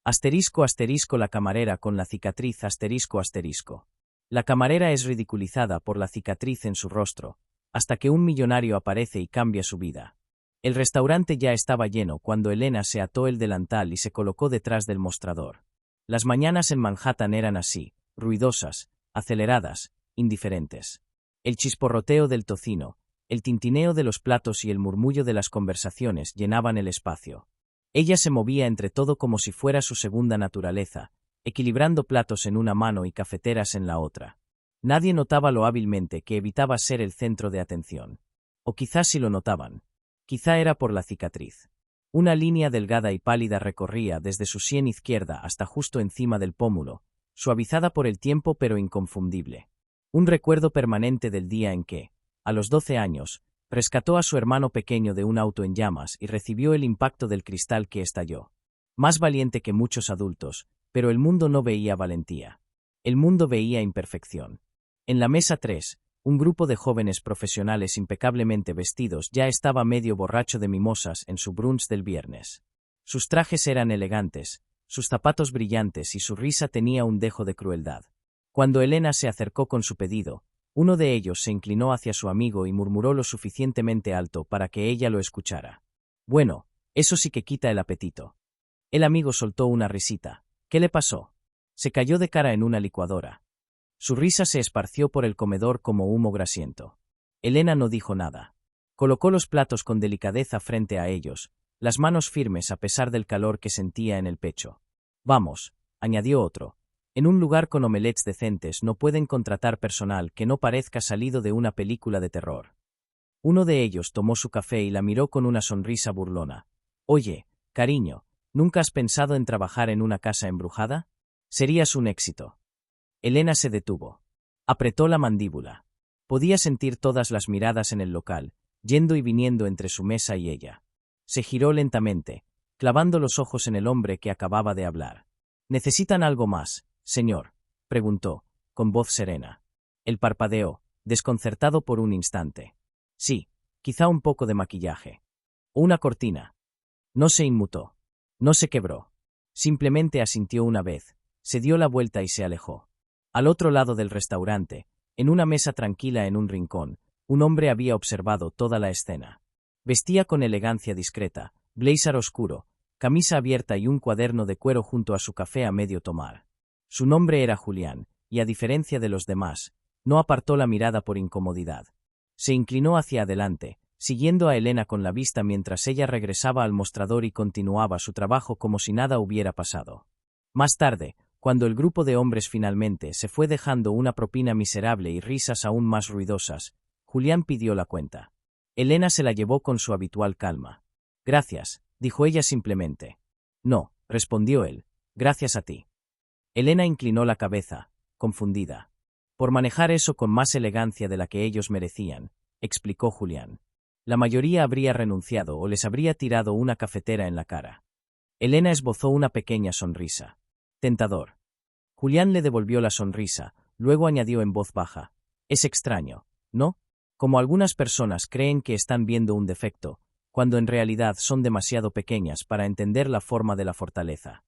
Asterisco asterisco la camarera con la cicatriz asterisco asterisco. La camarera es ridiculizada por la cicatriz en su rostro, hasta que un millonario aparece y cambia su vida. El restaurante ya estaba lleno cuando Elena se ató el delantal y se colocó detrás del mostrador. Las mañanas en Manhattan eran así, ruidosas, aceleradas, indiferentes. El chisporroteo del tocino, el tintineo de los platos y el murmullo de las conversaciones llenaban el espacio. Ella se movía entre todo como si fuera su segunda naturaleza, equilibrando platos en una mano y cafeteras en la otra. Nadie notaba lo hábilmente que evitaba ser el centro de atención. O quizás sí lo notaban. Quizá era por la cicatriz. Una línea delgada y pálida recorría desde su sien izquierda hasta justo encima del pómulo, suavizada por el tiempo pero inconfundible. Un recuerdo permanente del día en que, a los 12 años, rescató a su hermano pequeño de un auto en llamas y recibió el impacto del cristal que estalló. Más valiente que muchos adultos, pero el mundo no veía valentía. El mundo veía imperfección. En la mesa 3, un grupo de jóvenes profesionales impecablemente vestidos ya estaba medio borracho de mimosas en su brunch del viernes. Sus trajes eran elegantes, sus zapatos brillantes y su risa tenía un dejo de crueldad. Cuando Elena se acercó con su pedido, uno de ellos se inclinó hacia su amigo y murmuró lo suficientemente alto para que ella lo escuchara. Bueno, eso sí que quita el apetito. El amigo soltó una risita. ¿Qué le pasó? Se cayó de cara en una licuadora. Su risa se esparció por el comedor como humo grasiento. Elena no dijo nada. Colocó los platos con delicadeza frente a ellos, las manos firmes a pesar del calor que sentía en el pecho. Vamos, añadió otro. En un lugar con omelets decentes no pueden contratar personal que no parezca salido de una película de terror. Uno de ellos tomó su café y la miró con una sonrisa burlona. Oye, cariño, ¿nunca has pensado en trabajar en una casa embrujada? Serías un éxito. Elena se detuvo. Apretó la mandíbula. Podía sentir todas las miradas en el local, yendo y viniendo entre su mesa y ella. Se giró lentamente, clavando los ojos en el hombre que acababa de hablar. ¿Necesitan algo más, señor?, preguntó, con voz serena. Él parpadeó, desconcertado por un instante. Sí, quizá un poco de maquillaje. O una cortina. No se inmutó. No se quebró. Simplemente asintió una vez, se dio la vuelta y se alejó. Al otro lado del restaurante, en una mesa tranquila en un rincón, un hombre había observado toda la escena. Vestía con elegancia discreta, blazer oscuro, camisa abierta y un cuaderno de cuero junto a su café a medio tomar. Su nombre era Julián, y a diferencia de los demás, no apartó la mirada por incomodidad. Se inclinó hacia adelante, siguiendo a Elena con la vista mientras ella regresaba al mostrador y continuaba su trabajo como si nada hubiera pasado. Más tarde, cuando el grupo de hombres finalmente se fue dejando una propina miserable y risas aún más ruidosas, Julián pidió la cuenta. Elena se la llevó con su habitual calma. Gracias, dijo ella simplemente. No, respondió él, gracias a ti. Elena inclinó la cabeza, confundida. Por manejar eso con más elegancia de la que ellos merecían, explicó Julián. La mayoría habría renunciado o les habría tirado una cafetera en la cara. Elena esbozó una pequeña sonrisa. Tentador. Julián le devolvió la sonrisa, luego añadió en voz baja. Es extraño, ¿no? Como algunas personas creen que están viendo un defecto, cuando en realidad son demasiado pequeñas para entender la forma de la fortaleza.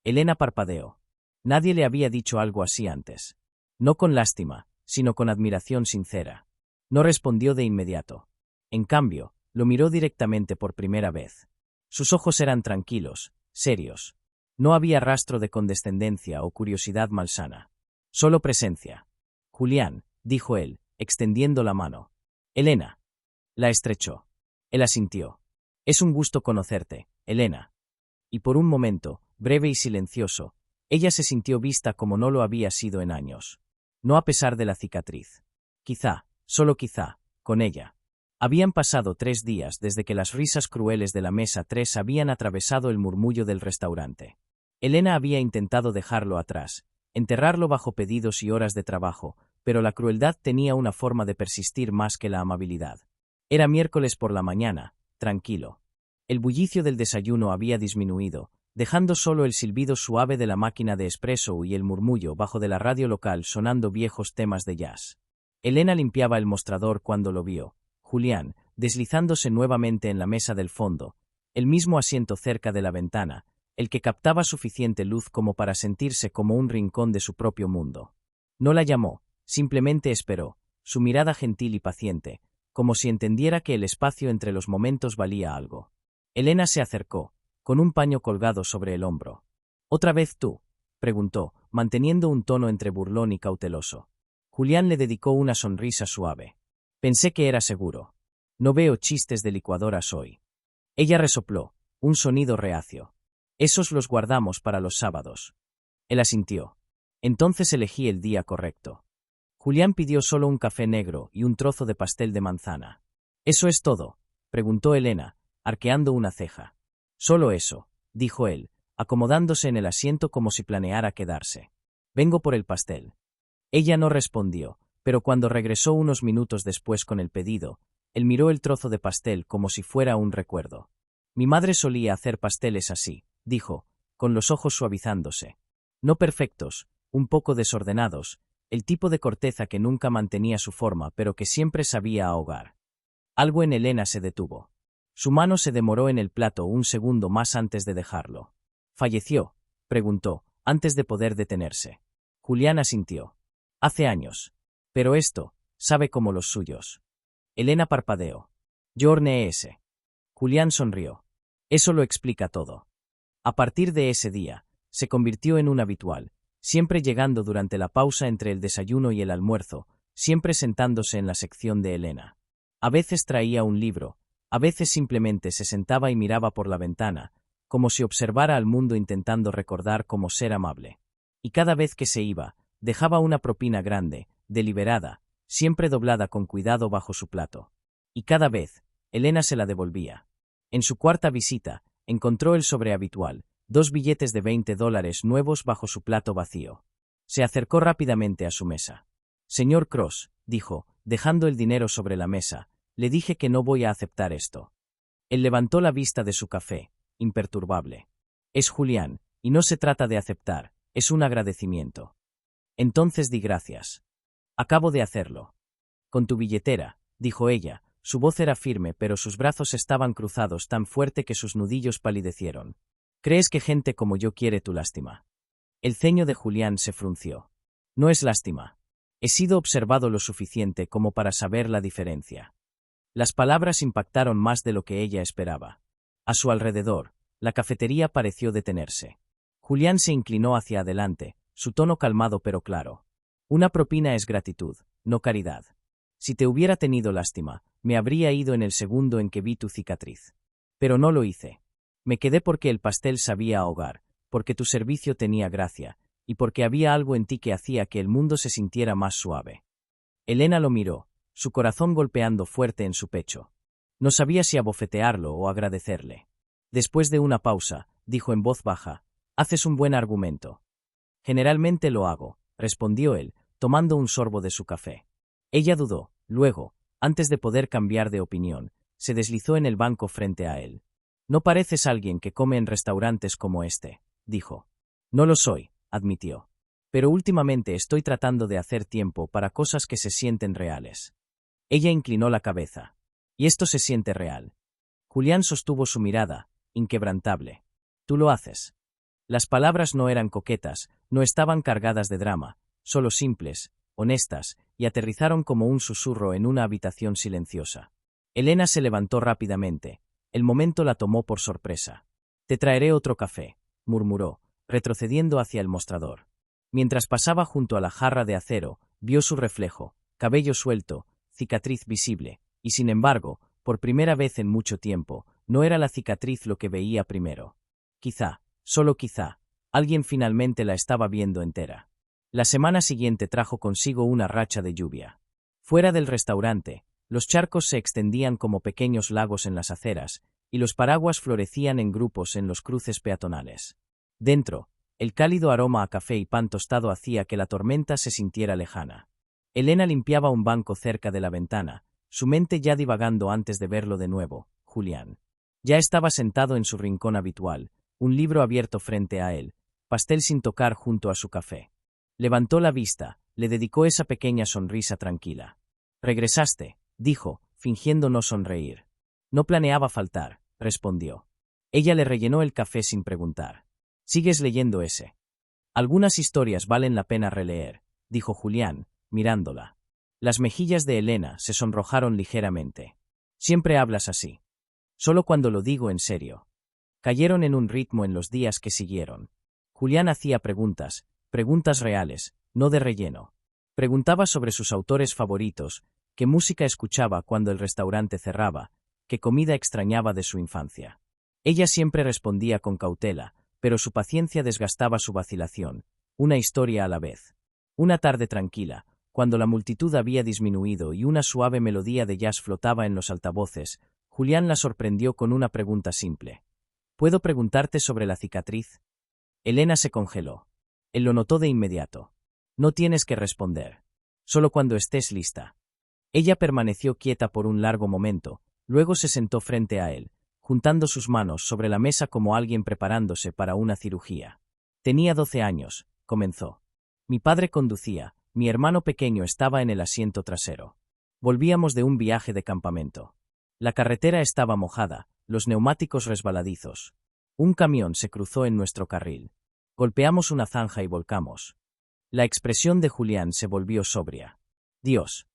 Elena parpadeó. Nadie le había dicho algo así antes. No con lástima, sino con admiración sincera. No respondió de inmediato. En cambio, lo miró directamente por primera vez. Sus ojos eran tranquilos, serios. No había rastro de condescendencia o curiosidad malsana. Solo presencia. Julián, dijo él, extendiendo la mano. Elena. La estrechó. Él asintió. Es un gusto conocerte, Elena. Y por un momento, breve y silencioso, ella se sintió vista como no lo había sido en años. No a pesar de la cicatriz. Quizá, solo quizá, con ella. Habían pasado 3 días desde que las risas crueles de la mesa 3 habían atravesado el murmullo del restaurante. Elena había intentado dejarlo atrás, enterrarlo bajo pedidos y horas de trabajo, pero la crueldad tenía una forma de persistir más que la amabilidad. Era miércoles por la mañana, tranquilo. El bullicio del desayuno había disminuido, dejando solo el silbido suave de la máquina de espresso y el murmullo bajo de la radio local sonando viejos temas de jazz. Elena limpiaba el mostrador cuando lo vio. Julián, deslizándose nuevamente en la mesa del fondo, el mismo asiento cerca de la ventana, el que captaba suficiente luz como para sentirse como un rincón de su propio mundo. No la llamó, simplemente esperó, su mirada gentil y paciente, como si entendiera que el espacio entre los momentos valía algo. Elena se acercó, con un paño colgado sobre el hombro. ¿Otra vez tú?, preguntó, manteniendo un tono entre burlón y cauteloso. Julián le dedicó una sonrisa suave. Pensé que era seguro. No veo chistes de licuadoras hoy. Ella resopló, un sonido reacio. Esos los guardamos para los sábados. Él asintió. Entonces elegí el día correcto. Julián pidió solo un café negro y un trozo de pastel de manzana. ¿Eso es todo?, preguntó Elena, arqueando una ceja. Solo eso, dijo él, acomodándose en el asiento como si planeara quedarse. Vengo por el pastel. Ella no respondió, pero cuando regresó unos minutos después con el pedido, él miró el trozo de pastel como si fuera un recuerdo. Mi madre solía hacer pasteles así, dijo, con los ojos suavizándose. No perfectos, un poco desordenados, el tipo de corteza que nunca mantenía su forma pero que siempre sabía ahogar. Algo en Elena se detuvo. Su mano se demoró en el plato un segundo más antes de dejarlo. ¿Falleció?, preguntó, antes de poder detenerse. Julián asintió. Hace años. Pero esto, sabe como los suyos. Elena parpadeó. Yo horneé ese. Julián sonrió. Eso lo explica todo. A partir de ese día, se convirtió en un habitual, siempre llegando durante la pausa entre el desayuno y el almuerzo, siempre sentándose en la sección de Elena. A veces traía un libro, a veces simplemente se sentaba y miraba por la ventana, como si observara al mundo intentando recordar cómo ser amable. Y cada vez que se iba, dejaba una propina grande, deliberada, siempre doblada con cuidado bajo su plato. Y cada vez, Elena se la devolvía. En su cuarta visita, encontró el sobre habitual, 2 billetes de $20 nuevos bajo su plato vacío. Se acercó rápidamente a su mesa. Señor Cross, dijo, dejando el dinero sobre la mesa, le dije que no voy a aceptar esto. Él levantó la vista de su café, imperturbable. Es Julián, y no se trata de aceptar, es un agradecimiento. Entonces di gracias. Acabo de hacerlo. Con tu billetera, dijo ella, su voz era firme pero sus brazos estaban cruzados tan fuerte que sus nudillos palidecieron. ¿Crees que gente como yo quiere tu lástima? El ceño de Julián se frunció. No es lástima. He sido observado lo suficiente como para saber la diferencia. Las palabras impactaron más de lo que ella esperaba. A su alrededor, la cafetería pareció detenerse. Julián se inclinó hacia adelante, su tono calmado pero claro. Una propina es gratitud, no caridad. Si te hubiera tenido lástima, me habría ido en el segundo en que vi tu cicatriz. Pero no lo hice. Me quedé porque el pastel sabía ahogar, porque tu servicio tenía gracia, y porque había algo en ti que hacía que el mundo se sintiera más suave. Elena lo miró, su corazón golpeando fuerte en su pecho. No sabía si abofetearlo o agradecerle. Después de una pausa, dijo en voz baja, «Haces un buen argumento». «Generalmente lo hago», respondió él, tomando un sorbo de su café. Ella dudó, luego, antes de poder cambiar de opinión, se deslizó en el banco frente a él. «No pareces alguien que come en restaurantes como este», dijo. «No lo soy», admitió. «Pero últimamente estoy tratando de hacer tiempo para cosas que se sienten reales». Ella inclinó la cabeza. «Y esto se siente real». Julián sostuvo su mirada, inquebrantable. «Tú lo haces». Las palabras no eran coquetas, no estaban cargadas de drama, solo simples, honestas, y aterrizaron como un susurro en una habitación silenciosa. Elena se levantó rápidamente. El momento la tomó por sorpresa. «Te traeré otro café», murmuró, retrocediendo hacia el mostrador. Mientras pasaba junto a la jarra de acero, vio su reflejo, cabello suelto, cicatriz visible, y sin embargo, por primera vez en mucho tiempo, no era la cicatriz lo que veía primero. Quizá, solo quizá, alguien finalmente la estaba viendo entera. La semana siguiente trajo consigo una racha de lluvia. Fuera del restaurante, los charcos se extendían como pequeños lagos en las aceras, y los paraguas florecían en grupos en los cruces peatonales. Dentro, el cálido aroma a café y pan tostado hacía que la tormenta se sintiera lejana. Elena limpiaba un banco cerca de la ventana, su mente ya divagando antes de verlo de nuevo, Julián. Ya estaba sentado en su rincón habitual, un libro abierto frente a él, pastel sin tocar junto a su café. Levantó la vista, le dedicó esa pequeña sonrisa tranquila. «Regresaste», dijo, fingiendo no sonreír. «No planeaba faltar», respondió. Ella le rellenó el café sin preguntar. ¿Sigues leyendo ese? Algunas historias valen la pena releer, dijo Julián, mirándola. Las mejillas de Elena se sonrojaron ligeramente. Siempre hablas así. Solo cuando lo digo en serio. Cayeron en un ritmo en los días que siguieron. Julián hacía preguntas reales, no de relleno. Preguntaba sobre sus autores favoritos, qué música escuchaba cuando el restaurante cerraba, qué comida extrañaba de su infancia. Ella siempre respondía con cautela, pero su paciencia desgastaba su vacilación, una historia a la vez. Una tarde tranquila, cuando la multitud había disminuido y una suave melodía de jazz flotaba en los altavoces, Julián la sorprendió con una pregunta simple. ¿Puedo preguntarte sobre la cicatriz? Elena se congeló. Él lo notó de inmediato. No tienes que responder. Solo cuando estés lista. Ella permaneció quieta por un largo momento, luego se sentó frente a él, juntando sus manos sobre la mesa como alguien preparándose para una cirugía. Tenía 12 años, comenzó. Mi padre conducía, mi hermano pequeño estaba en el asiento trasero. Volvíamos de un viaje de campamento. La carretera estaba mojada, los neumáticos resbaladizos. Un camión se cruzó en nuestro carril. Golpeamos una zanja y volcamos. La expresión de Julián se volvió sobria. Dios.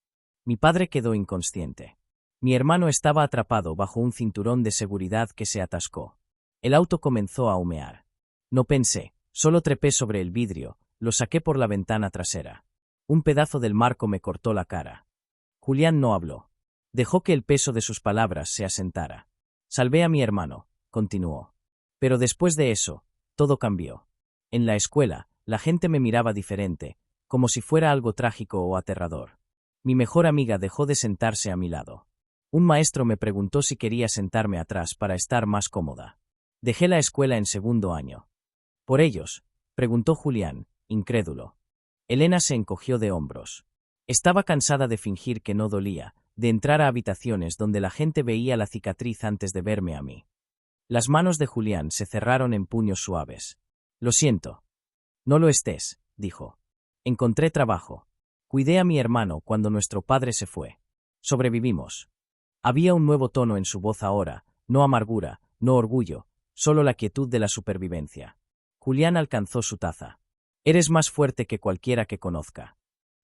Mi padre quedó inconsciente. Mi hermano estaba atrapado bajo un cinturón de seguridad que se atascó. El auto comenzó a humear. No pensé, solo trepé sobre el vidrio, lo saqué por la ventana trasera. Un pedazo del marco me cortó la cara. Julián no habló. Dejó que el peso de sus palabras se asentara. Salvé a mi hermano, continuó. Pero después de eso, todo cambió. En la escuela, la gente me miraba diferente, como si fuera algo trágico o aterrador. Mi mejor amiga dejó de sentarse a mi lado. Un maestro me preguntó si quería sentarme atrás para estar más cómoda. Dejé la escuela en segundo año. ¿Por ellos? Preguntó Julián, incrédulo. Elena se encogió de hombros. Estaba cansada de fingir que no dolía, de entrar a habitaciones donde la gente veía la cicatriz antes de verme a mí. Las manos de Julián se cerraron en puños suaves. Lo siento. No lo estés, dijo. Encontré trabajo. Cuidé a mi hermano cuando nuestro padre se fue. Sobrevivimos. Había un nuevo tono en su voz ahora, no amargura, no orgullo, solo la quietud de la supervivencia. Julián alcanzó su taza. Eres más fuerte que cualquiera que conozca.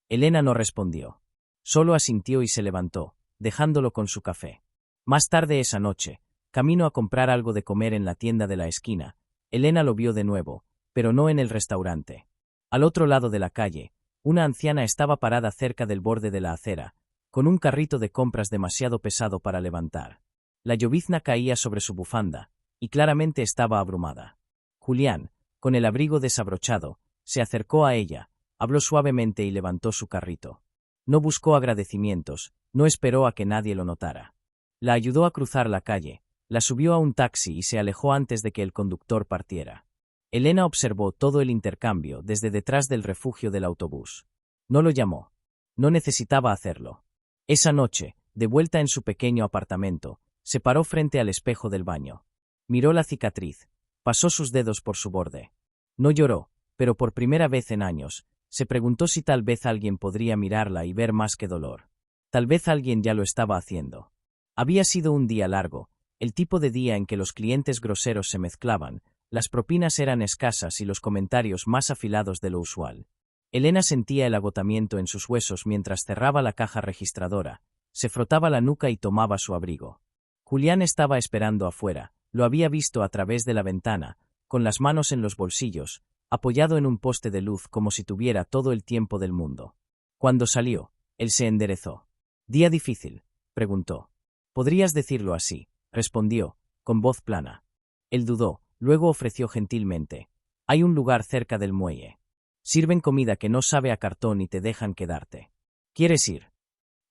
Elena no respondió. Solo asintió y se levantó, dejándolo con su café. Más tarde esa noche, camino a comprar algo de comer en la tienda de la esquina, Elena lo vio de nuevo, pero no en el restaurante. Al otro lado de la calle, una anciana estaba parada cerca del borde de la acera, con un carrito de compras demasiado pesado para levantar. La llovizna caía sobre su bufanda, y claramente estaba abrumada. Julián, con el abrigo desabrochado, se acercó a ella, habló suavemente y levantó su carrito. No buscó agradecimientos, no esperó a que nadie lo notara. La ayudó a cruzar la calle, la subió a un taxi y se alejó antes de que el conductor partiera. Elena observó todo el intercambio desde detrás del refugio del autobús. No lo llamó. No necesitaba hacerlo. Esa noche, de vuelta en su pequeño apartamento, se paró frente al espejo del baño. Miró la cicatriz, pasó sus dedos por su borde. No lloró, pero por primera vez en años, se preguntó si tal vez alguien podría mirarla y ver más que dolor. Tal vez alguien ya lo estaba haciendo. Había sido un día largo, el tipo de día en que los clientes groseros se mezclaban, las propinas eran escasas y los comentarios más afilados de lo usual. Elena sentía el agotamiento en sus huesos mientras cerraba la caja registradora, se frotaba la nuca y tomaba su abrigo. Julián estaba esperando afuera, lo había visto a través de la ventana, con las manos en los bolsillos, apoyado en un poste de luz como si tuviera todo el tiempo del mundo. Cuando salió, él se enderezó. ¿Día difícil?, preguntó. Podrías decirlo así, respondió, con voz plana. Él dudó, luego ofreció gentilmente. Hay un lugar cerca del muelle. Sirven comida que no sabe a cartón y te dejan quedarte. ¿Quieres ir?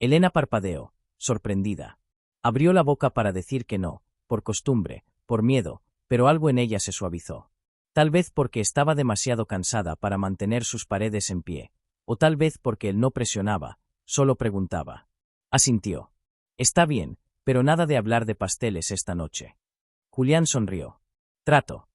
Elena parpadeó, sorprendida. Abrió la boca para decir que no, por costumbre, por miedo, pero algo en ella se suavizó. Tal vez porque estaba demasiado cansada para mantener sus paredes en pie, o tal vez porque él no presionaba, solo preguntaba. Asintió. Está bien, pero nada de hablar de pasteles esta noche. Julián sonrió. Trato.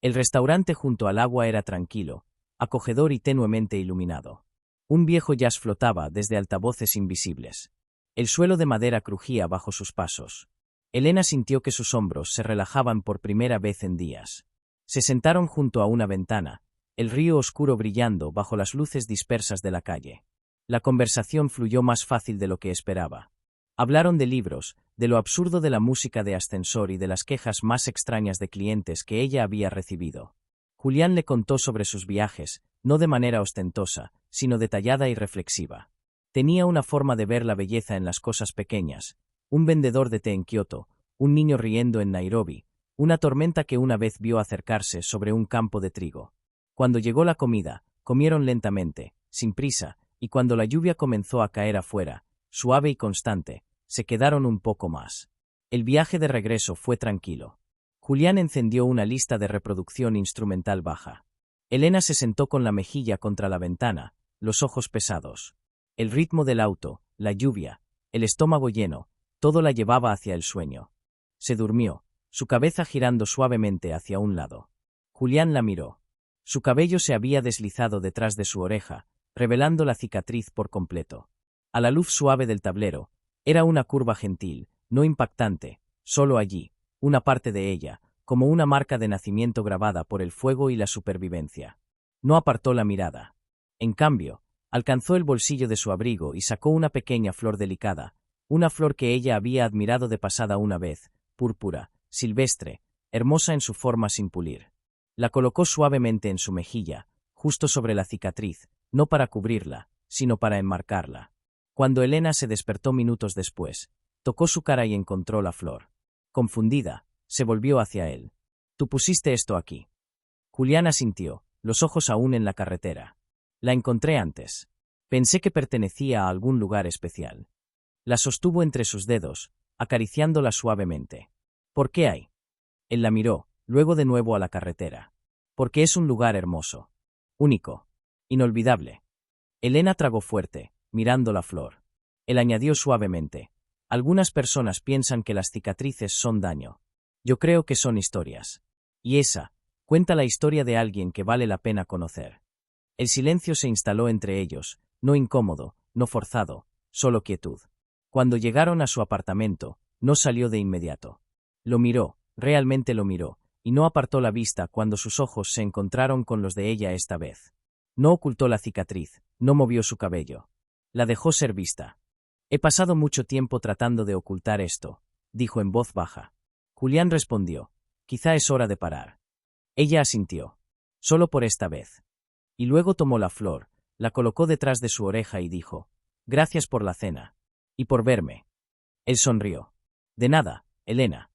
El restaurante junto al agua era tranquilo, acogedor y tenuemente iluminado. Un viejo jazz flotaba desde altavoces invisibles. El suelo de madera crujía bajo sus pasos. Elena sintió que sus hombros se relajaban por primera vez en días. Se sentaron junto a una ventana, el río oscuro brillando bajo las luces dispersas de la calle. La conversación fluyó más fácil de lo que esperaba. Hablaron de libros, de lo absurdo de la música de ascensor y de las quejas más extrañas de clientes que ella había recibido. Julián le contó sobre sus viajes, no de manera ostentosa, sino detallada y reflexiva. Tenía una forma de ver la belleza en las cosas pequeñas, un vendedor de té en Kioto, un niño riendo en Nairobi, una tormenta que una vez vio acercarse sobre un campo de trigo. Cuando llegó la comida, comieron lentamente, sin prisa, y cuando la lluvia comenzó a caer afuera, suave y constante, se quedaron un poco más. El viaje de regreso fue tranquilo. Julián encendió una lista de reproducción instrumental baja. Elena se sentó con la mejilla contra la ventana, los ojos pesados. El ritmo del auto, la lluvia, el estómago lleno, todo la llevaba hacia el sueño. Se durmió, su cabeza girando suavemente hacia un lado. Julián la miró. Su cabello se había deslizado detrás de su oreja, revelando la cicatriz por completo. A la luz suave del tablero, era una curva gentil, no impactante, solo allí, una parte de ella, como una marca de nacimiento grabada por el fuego y la supervivencia. No apartó la mirada. En cambio, alcanzó el bolsillo de su abrigo y sacó una pequeña flor delicada, una flor que ella había admirado de pasada una vez, púrpura, silvestre, hermosa en su forma sin pulir. La colocó suavemente en su mejilla, justo sobre la cicatriz, no para cubrirla, sino para enmarcarla. Cuando Elena se despertó minutos después, tocó su cara y encontró la flor. Confundida, se volvió hacia él. «¿Tú pusiste esto aquí?» Julián asintió, los ojos aún en la carretera. «La encontré antes. Pensé que pertenecía a algún lugar especial». La sostuvo entre sus dedos, acariciándola suavemente. «¿Por qué hay?» Él la miró, luego de nuevo a la carretera. «Porque es un lugar hermoso. Único. Inolvidable». Elena tragó fuerte, mirando la flor. Él añadió suavemente: «Algunas personas piensan que las cicatrices son daño. Yo creo que son historias. Y esa, cuenta la historia de alguien que vale la pena conocer». El silencio se instaló entre ellos, no incómodo, no forzado, solo quietud. Cuando llegaron a su apartamento, no salió de inmediato. Lo miró, realmente lo miró, y no apartó la vista cuando sus ojos se encontraron con los de ella esta vez. No ocultó la cicatriz, no movió su cabello. La dejó ser vista. «He pasado mucho tiempo tratando de ocultar esto», dijo en voz baja. Julián respondió: «Quizá es hora de parar». Ella asintió. «Solo por esta vez». Y luego tomó la flor, la colocó detrás de su oreja y dijo: «Gracias por la cena. Y por verme». Él sonrió. «De nada, Elena».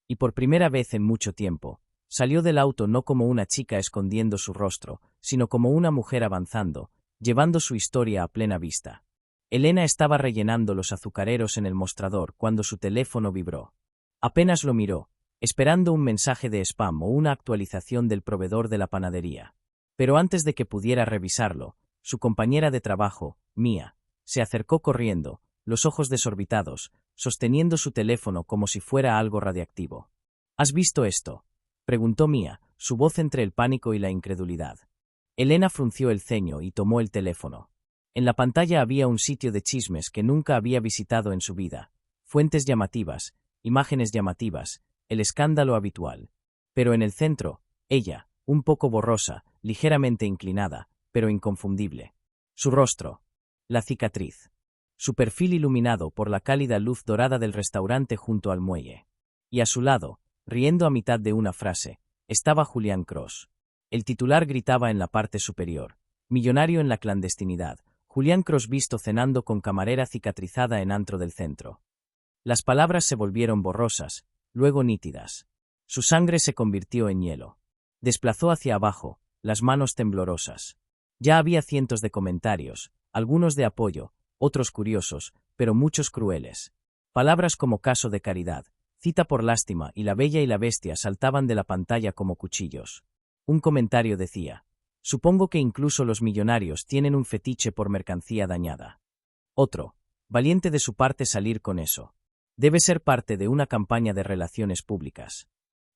Y por primera vez en mucho tiempo, salió del auto no como una chica escondiendo su rostro, sino como una mujer avanzando, llevando su historia a plena vista. Elena estaba rellenando los azucareros en el mostrador cuando su teléfono vibró. Apenas lo miró, esperando un mensaje de spam o una actualización del proveedor de la panadería. Pero antes de que pudiera revisarlo, su compañera de trabajo, Mia, se acercó corriendo, los ojos desorbitados, sosteniendo su teléfono como si fuera algo radiactivo. «¿Has visto esto?», preguntó Mia, su voz entre el pánico y la incredulidad. Elena frunció el ceño y tomó el teléfono. En la pantalla había un sitio de chismes que nunca había visitado en su vida, fuentes llamativas, imágenes llamativas, el escándalo habitual. Pero en el centro, ella, un poco borrosa, ligeramente inclinada, pero inconfundible. Su rostro. La cicatriz. Su perfil iluminado por la cálida luz dorada del restaurante junto al muelle. Y a su lado, riendo a mitad de una frase, estaba Julián Cross. El titular gritaba en la parte superior: «Millonario en la clandestinidad, Julián Cross visto cenando con camarera cicatrizada en antro del centro». Las palabras se volvieron borrosas, luego nítidas. Su sangre se convirtió en hielo. Desplazó hacia abajo, las manos temblorosas. Ya había cientos de comentarios, algunos de apoyo, otros curiosos, pero muchos crueles. Palabras como caso de caridad, cita por lástima y la bella y la bestia saltaban de la pantalla como cuchillos. Un comentario decía: «Supongo que incluso los millonarios tienen un fetiche por mercancía dañada». Otro: «Valiente de su parte salir con eso. Debe ser parte de una campaña de relaciones públicas».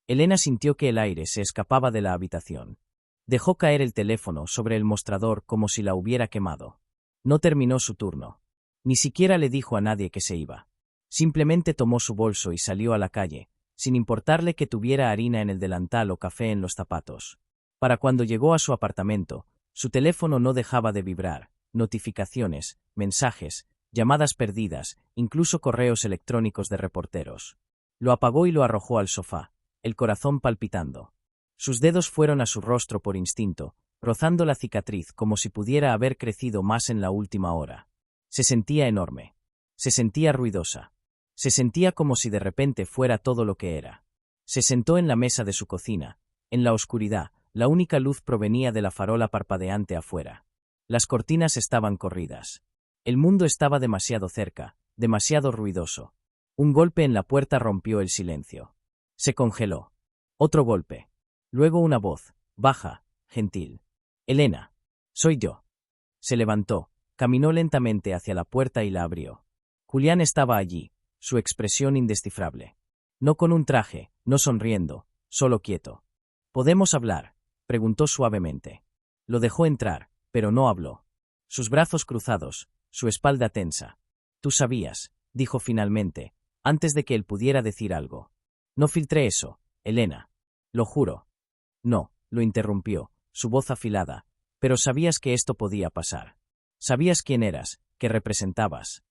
Elena sintió que el aire se escapaba de la habitación. Dejó caer el teléfono sobre el mostrador como si la hubiera quemado. No terminó su turno. Ni siquiera le dijo a nadie que se iba. Simplemente tomó su bolso y salió a la calle, sin importarle que tuviera harina en el delantal o café en los zapatos. Para cuando llegó a su apartamento, su teléfono no dejaba de vibrar, notificaciones, mensajes, llamadas perdidas, incluso correos electrónicos de reporteros. Lo apagó y lo arrojó al sofá, el corazón palpitando. Sus dedos fueron a su rostro por instinto, rozando la cicatriz como si pudiera haber crecido más en la última hora. Se sentía enorme. Se sentía ruidosa. Se sentía como si de repente fuera todo lo que era. Se sentó en la mesa de su cocina. En la oscuridad, la única luz provenía de la farola parpadeante afuera. Las cortinas estaban corridas. El mundo estaba demasiado cerca, demasiado ruidoso. Un golpe en la puerta rompió el silencio. Se congeló. Otro golpe. Luego una voz, baja, gentil. Elena. Soy yo. Se levantó, caminó lentamente hacia la puerta y la abrió. Julián estaba allí, su expresión indescifrable. No con un traje, no sonriendo, solo quieto. ¿Podemos hablar?, preguntó suavemente. Lo dejó entrar, pero no habló. Sus brazos cruzados, su espalda tensa. Tú sabías, dijo finalmente, antes de que él pudiera decir algo. No filtré eso, Elena. Lo juro. No, lo interrumpió, su voz afilada. Pero sabías que esto podía pasar. Sabías quién eras, qué representabas.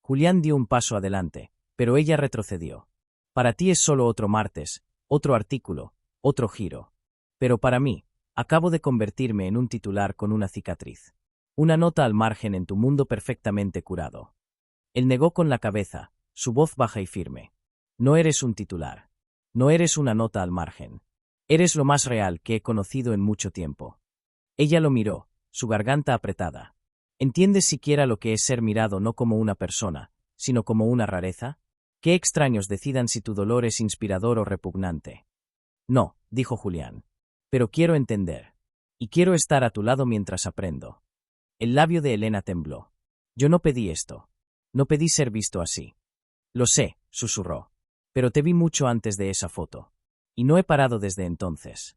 Julián dio un paso adelante, pero ella retrocedió. Para ti es solo otro martes, otro artículo, otro giro. Pero para mí, acabo de convertirme en un titular con una cicatriz. Una nota al margen en tu mundo perfectamente curado. Él negó con la cabeza, su voz baja y firme. No eres un titular. No eres una nota al margen. Eres lo más real que he conocido en mucho tiempo. Ella lo miró, su garganta apretada. ¿Entiendes siquiera lo que es ser mirado no como una persona, sino como una rareza? Qué extraños decidan si tu dolor es inspirador o repugnante. No, dijo Julián. Pero quiero entender. Y quiero estar a tu lado mientras aprendo. El labio de Elena tembló. Yo no pedí esto. No pedí ser visto así. Lo sé, susurró. Pero te vi mucho antes de esa foto. Y no he parado desde entonces.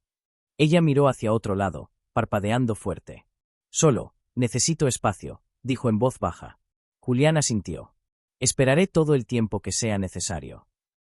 Ella miró hacia otro lado, parpadeando fuerte. Solo, necesito espacio, dijo en voz baja. Julián asintió. Esperaré todo el tiempo que sea necesario.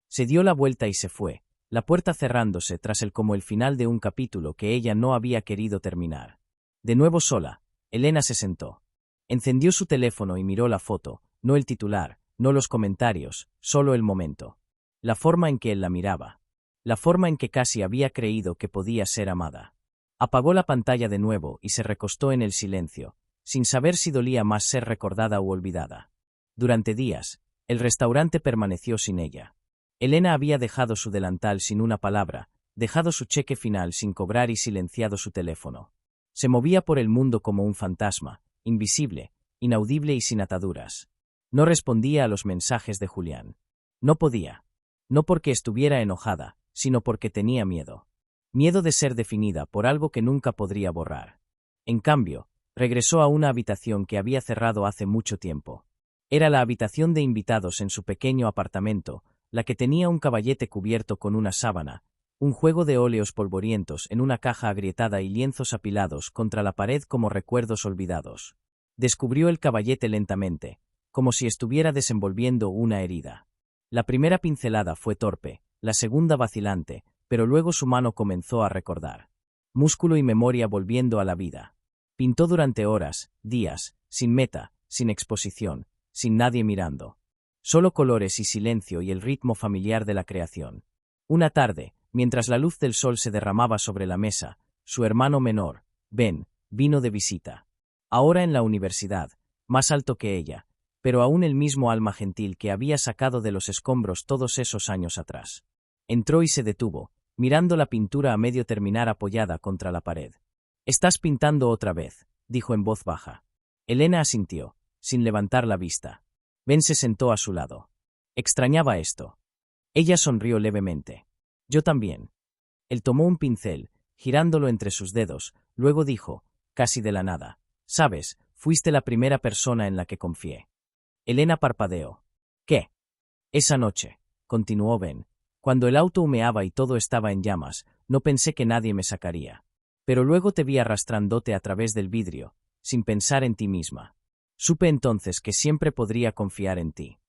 Se dio la vuelta y se fue, la puerta cerrándose tras él como el final de un capítulo que ella no había querido terminar. De nuevo sola, Elena se sentó. Encendió su teléfono y miró la foto, no el titular, no los comentarios, solo el momento. La forma en que él la miraba. La forma en que casi había creído que podía ser amada. Apagó la pantalla de nuevo y se recostó en el silencio, sin saber si dolía más ser recordada u olvidada. Durante días, el restaurante permaneció sin ella. Elena había dejado su delantal sin una palabra, dejado su cheque final sin cobrar y silenciado su teléfono. Se movía por el mundo como un fantasma, invisible, inaudible y sin ataduras. No respondía a los mensajes de Julián. No podía. No porque estuviera enojada, sino porque tenía miedo. Miedo de ser definida por algo que nunca podría borrar. En cambio, regresó a una habitación que había cerrado hace mucho tiempo. Era la habitación de invitados en su pequeño apartamento, la que tenía un caballete cubierto con una sábana, un juego de óleos polvorientos en una caja agrietada y lienzos apilados contra la pared como recuerdos olvidados. Descubrió el caballete lentamente, como si estuviera desenvolviendo una herida. La primera pincelada fue torpe, la segunda vacilante, pero luego su mano comenzó a recordar. Músculo y memoria volviendo a la vida. Pintó durante horas, días, sin meta, sin exposición, sin nadie mirando. Solo colores y silencio y el ritmo familiar de la creación. Una tarde, mientras la luz del sol se derramaba sobre la mesa, su hermano menor, Ben, vino de visita. Ahora en la universidad, más alto que ella, pero aún el mismo alma gentil que había sacado de los escombros todos esos años atrás. Entró y se detuvo, mirando la pintura a medio terminar apoyada contra la pared. «Estás pintando otra vez», dijo en voz baja. Elena asintió, sin levantar la vista. Ben se sentó a su lado. Extrañaba esto. Ella sonrió levemente. Yo también. Él tomó un pincel, girándolo entre sus dedos, luego dijo, casi de la nada, «Sabes, fuiste la primera persona en la que confié». Elena parpadeó. «¿Qué?» «Esa noche», continuó Ben, «cuando el auto humeaba y todo estaba en llamas, no pensé que nadie me sacaría. Pero luego te vi arrastrándote a través del vidrio, sin pensar en ti misma. Supe entonces que siempre podría confiar en ti».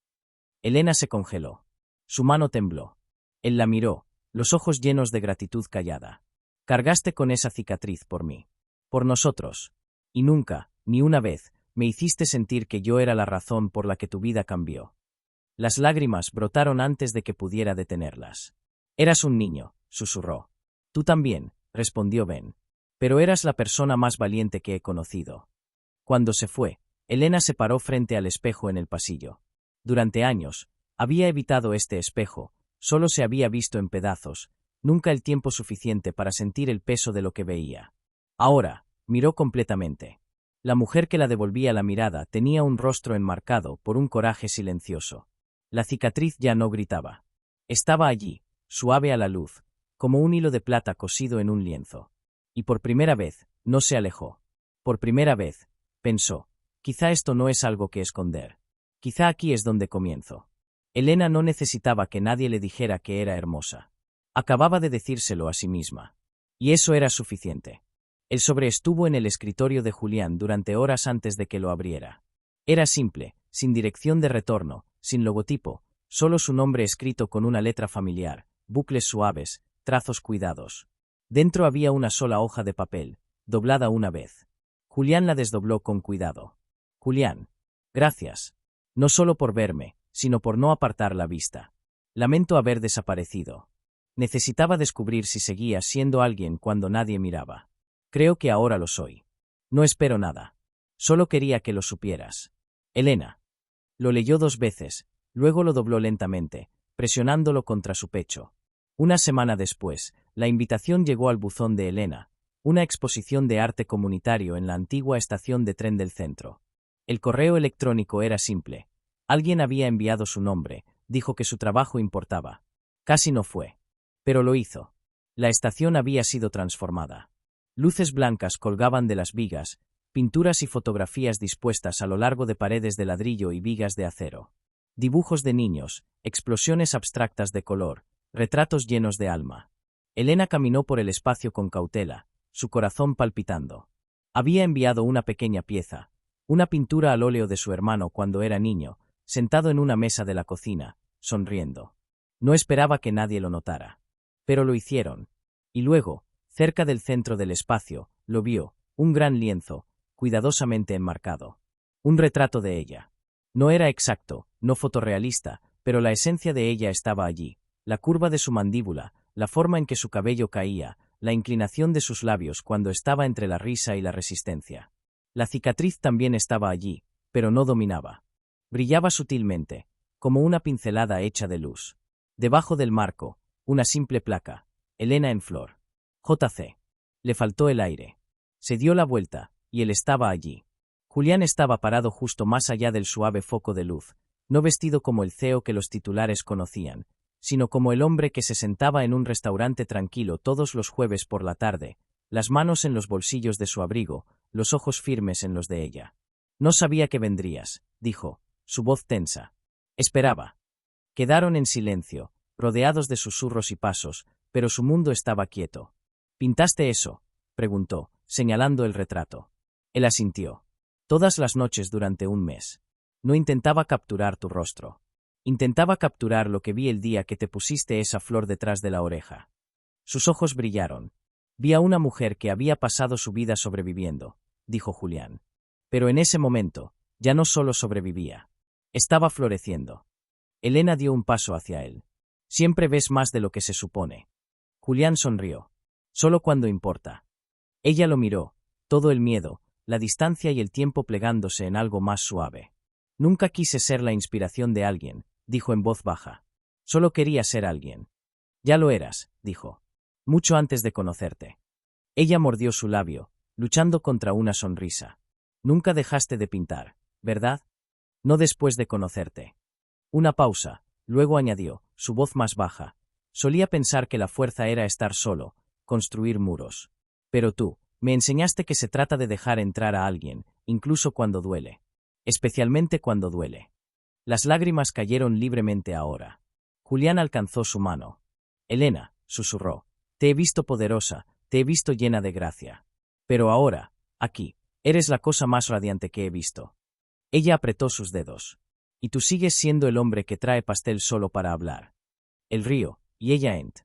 Elena se congeló. Su mano tembló. Él la miró, los ojos llenos de gratitud callada. Cargaste con esa cicatriz por mí. Por nosotros. Y nunca, ni una vez, me hiciste sentir que yo era la razón por la que tu vida cambió. Las lágrimas brotaron antes de que pudiera detenerlas. Eras un niño, susurró. Tú también, respondió Ben. Pero eras la persona más valiente que he conocido. Cuando se fue, Elena se paró frente al espejo en el pasillo. Durante años, había evitado este espejo, solo se había visto en pedazos, nunca el tiempo suficiente para sentir el peso de lo que veía. Ahora, miró completamente. La mujer que la devolvía la mirada tenía un rostro enmarcado por un coraje silencioso. La cicatriz ya no gritaba. Estaba allí, suave a la luz, como un hilo de plata cosido en un lienzo. Y por primera vez, no se alejó. Por primera vez, pensó, quizá esto no es algo que esconder. Quizá aquí es donde comienzo. Elena no necesitaba que nadie le dijera que era hermosa. Acababa de decírselo a sí misma. Y eso era suficiente. El sobre estuvo en el escritorio de Julián durante horas antes de que lo abriera. Era simple, sin dirección de retorno, sin logotipo, solo su nombre escrito con una letra familiar, bucles suaves, trazos cuidados. Dentro había una sola hoja de papel, doblada una vez. Julián la desdobló con cuidado. Julián. Gracias. No solo por verme, sino por no apartar la vista. Lamento haber desaparecido. Necesitaba descubrir si seguía siendo alguien cuando nadie miraba. Creo que ahora lo soy. No espero nada. Solo quería que lo supieras. Elena. Lo leyó 2 veces, luego lo dobló lentamente, presionándolo contra su pecho. Una semana después, la invitación llegó al buzón de Elena, una exposición de arte comunitario en la antigua estación de tren del centro. El correo electrónico era simple. Alguien había enviado su nombre, dijo que su trabajo importaba. Casi no fue. Pero lo hizo. La estación había sido transformada. Luces blancas colgaban de las vigas, pinturas y fotografías dispuestas a lo largo de paredes de ladrillo y vigas de acero. Dibujos de niños, explosiones abstractas de color, retratos llenos de alma. Elena caminó por el espacio con cautela, su corazón palpitando. Había enviado una pequeña pieza, una pintura al óleo de su hermano cuando era niño, sentado en una mesa de la cocina, sonriendo. No esperaba que nadie lo notara. Pero lo hicieron. Y luego, cerca del centro del espacio, lo vio, un gran lienzo, cuidadosamente enmarcado. Un retrato de ella. No era exacto, no fotorrealista, pero la esencia de ella estaba allí, la curva de su mandíbula, la forma en que su cabello caía, la inclinación de sus labios cuando estaba entre la risa y la resistencia. La cicatriz también estaba allí, pero no dominaba. Brillaba sutilmente, como una pincelada hecha de luz. Debajo del marco, una simple placa, Elena en flor. JC. Le faltó el aire. Se dio la vuelta, y él estaba allí. Julián estaba parado justo más allá del suave foco de luz, no vestido como el CEO que los titulares conocían, sino como el hombre que se sentaba en un restaurante tranquilo todos los jueves por la tarde, las manos en los bolsillos de su abrigo, los ojos firmes en los de ella. No sabía que vendrías, dijo, su voz tensa. Esperaba. Quedaron en silencio, rodeados de susurros y pasos, pero su mundo estaba quieto. ¿Pintaste eso?, preguntó, señalando el retrato. Él asintió. Todas las noches durante un mes. No intentaba capturar tu rostro. Intentaba capturar lo que vi el día que te pusiste esa flor detrás de la oreja. Sus ojos brillaron. Vi a una mujer que había pasado su vida sobreviviendo, dijo Julián. Pero en ese momento, ya no solo sobrevivía. Estaba floreciendo. Elena dio un paso hacia él. Siempre ves más de lo que se supone. Julián sonrió. Solo cuando importa. Ella lo miró, todo el miedo, la distancia y el tiempo plegándose en algo más suave. Nunca quise ser la inspiración de alguien, dijo en voz baja. Solo quería ser alguien. Ya lo eras, dijo. Mucho antes de conocerte. Ella mordió su labio, luchando contra una sonrisa. Nunca dejaste de pintar, ¿verdad? No después de conocerte. Una pausa, luego añadió, su voz más baja. Solía pensar que la fuerza era estar solo, construir muros. Pero tú, me enseñaste que se trata de dejar entrar a alguien, incluso cuando duele. Especialmente cuando duele. Las lágrimas cayeron libremente ahora. Julián alcanzó su mano. Elena, susurró, te he visto poderosa, te he visto llena de gracia. Pero ahora, aquí, eres la cosa más radiante que he visto. Ella apretó sus dedos. Y tú sigues siendo el hombre que trae pastel solo para hablar. Él rió, y ella ent.